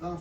어.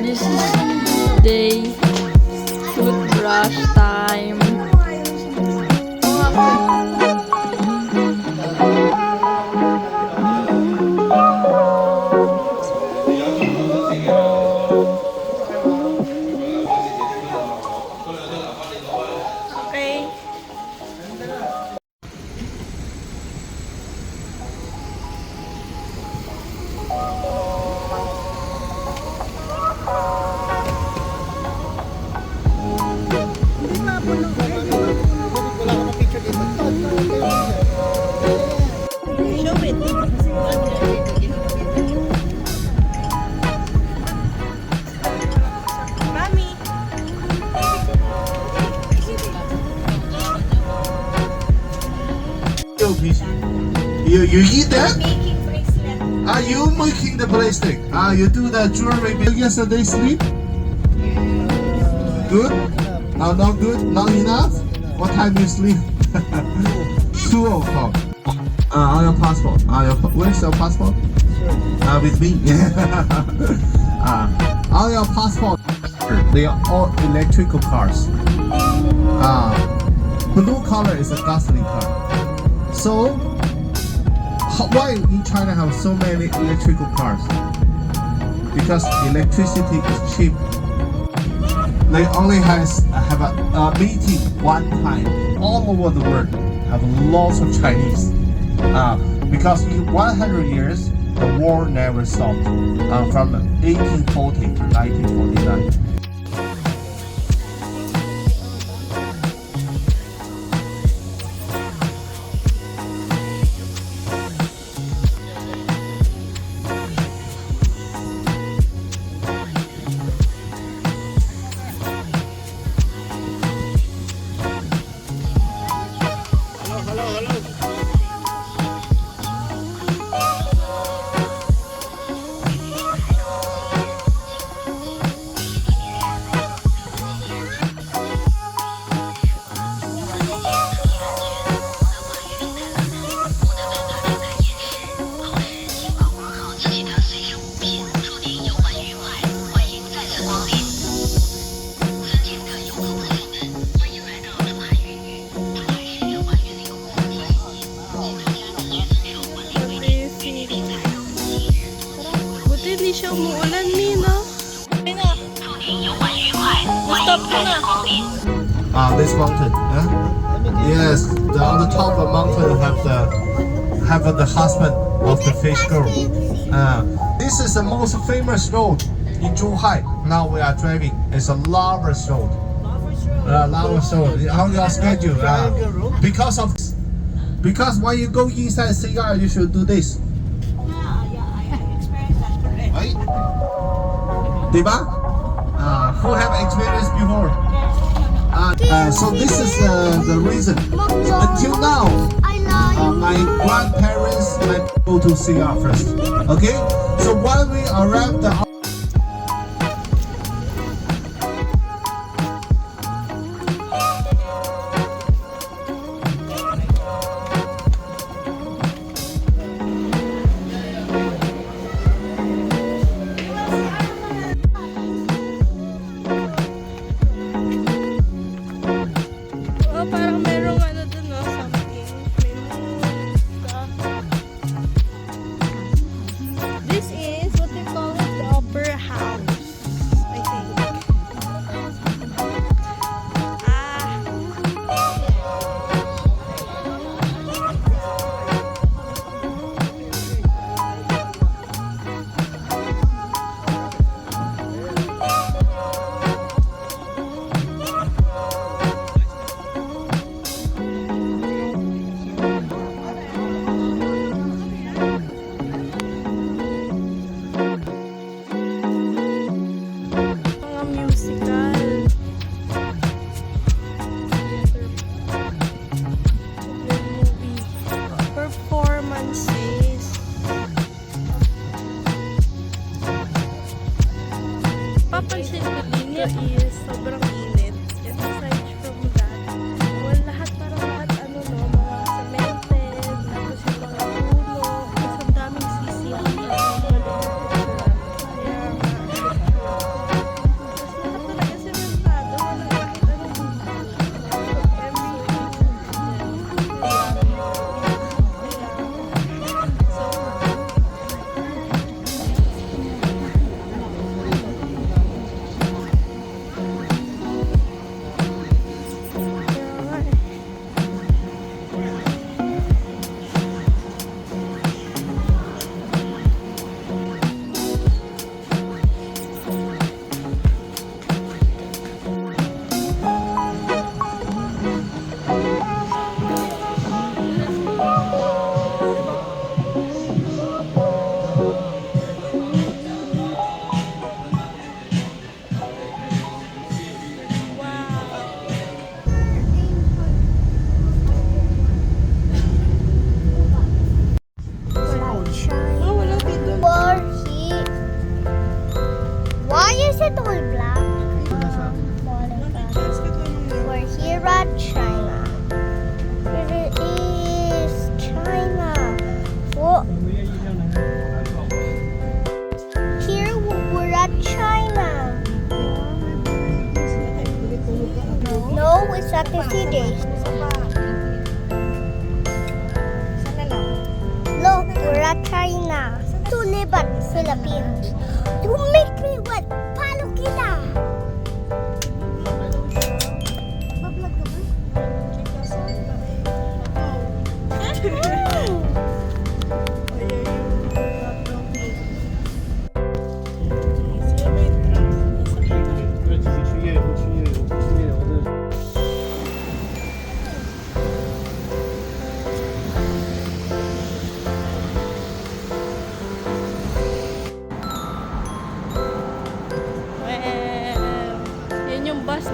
This is day toothbrush time. Okay. You eat that? Making bracelet. Are you making the bracelet? You do the jewelry yesterday sleep? Good? No, not good? Not enough? What time you sleep? 2 o'clock. On your passport. Where's your passport? With me. On your passport, they are all electrical cars. Blue color is a gasoline car. So, why in China have so many electrical cars? Because electricity is cheap. They only have a meeting one time all over the world. Have lots of Chinese. Because in 100 years, the war never stopped. From 1840 to 1949. hindi siya umuulan, Nino. Ay na. Stop ko na. This mountain. Yes, on the top of the mountain have the husband of the fish girl. This is the most famous road in Zhuhai. Now we are driving. It's a lover's road. Lover's road. On your schedule. Because when you go inside CR, you should do this. Right? Diba? Who have experience before? So this is the reason. Until now, my grandparents let me go to CR first. Okay? So when we arrived the Oh, parang merong ano dun, no? Something. May stuff. This is what they call it, the opera house, I think. Mga musical. Movie. Performances. Papansin ko din is sobrang init. And aside from that, well, lahat parang lahat ano no, mga cemented, tapos yung mga puno, tapos ang daming sisiyo. Why is it all black? We're here at China. It is China. Whoa. Here we're at China. No, it's at the days. Look, we're at China. To live at Philippines. You make me wet. Palo kita. Yan yung bus.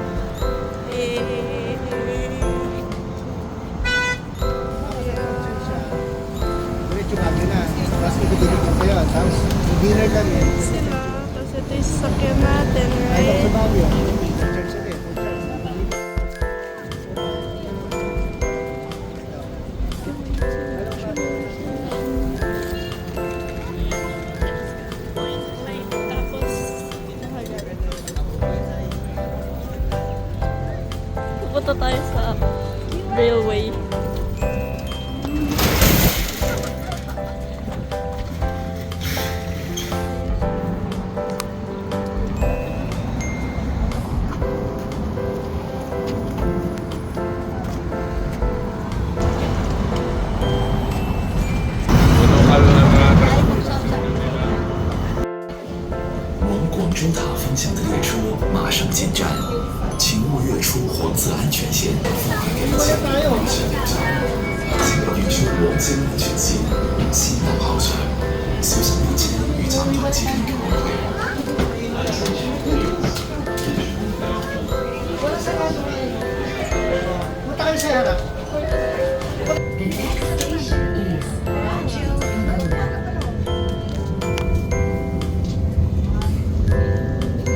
Diretso kami na. Tapos ikot-ikot kayo. Tapos dinner kami. Sila. Tapos ito yung sasakyan natin, Ay, right? sa Baguio. Church ulit. Pupunta tayo sa railway. 收塔方向的列车马上进站，请勿越出黄色安全线，覆盖给前方方向列车。请运输黄色安全線，先到後場，小心列車與站台之間嘅誤會。Tayo sa harap. The next station is Baguio Laguna.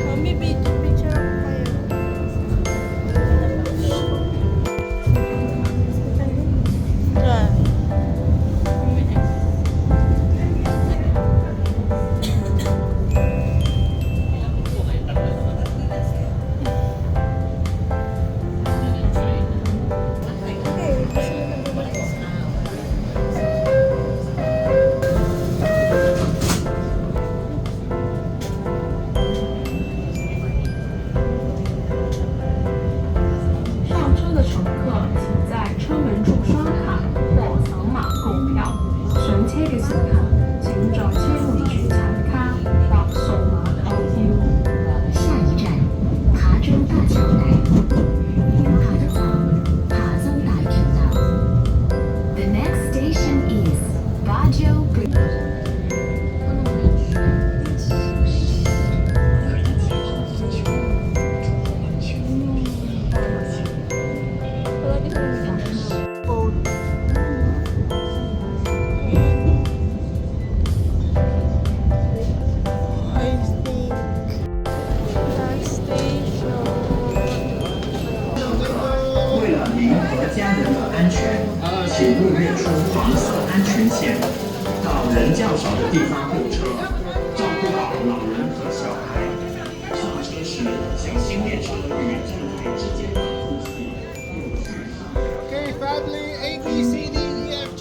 Mami, picture ako kayo. Ah. Okay, family, A, B, C, D, E, F, G.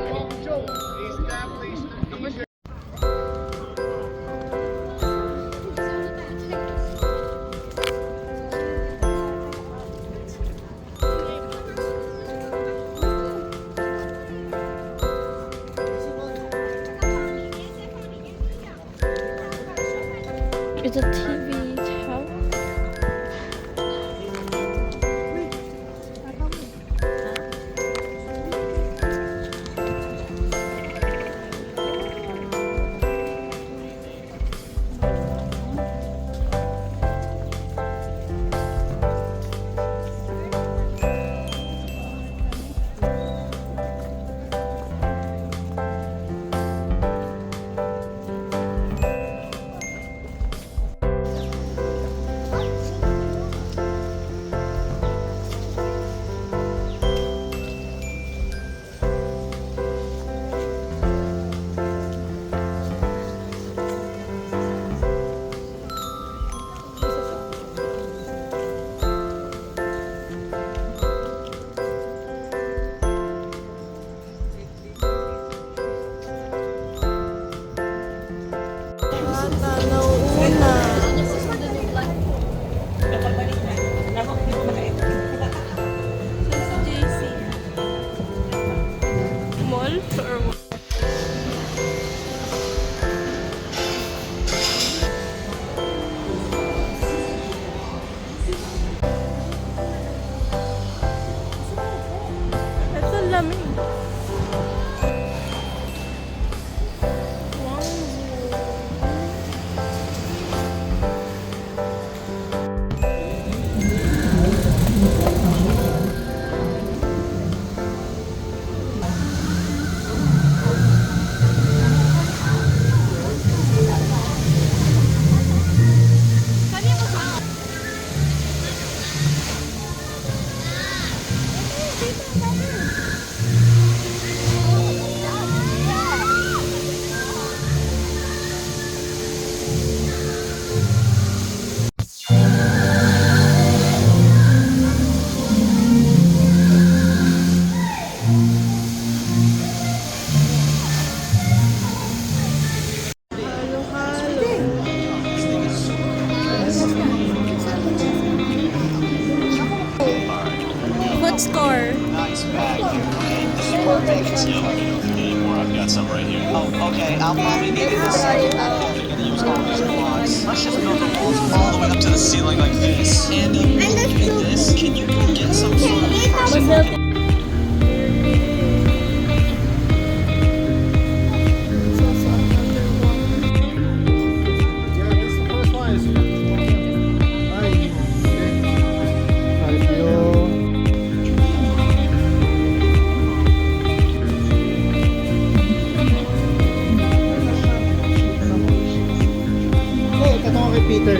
Guangzhou established. It's a TV tower. What score? I've got some right here. Oh, okay. I'll probably need it in a second. I don't think they're gonna use all these blocks. Let's just build the walls all the way up to the ceiling like this. And like this. Can you get some sort of person? Yeah, this is the first one. Ay, Carpio. Oh, tatanong kay Peter.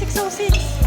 6:06.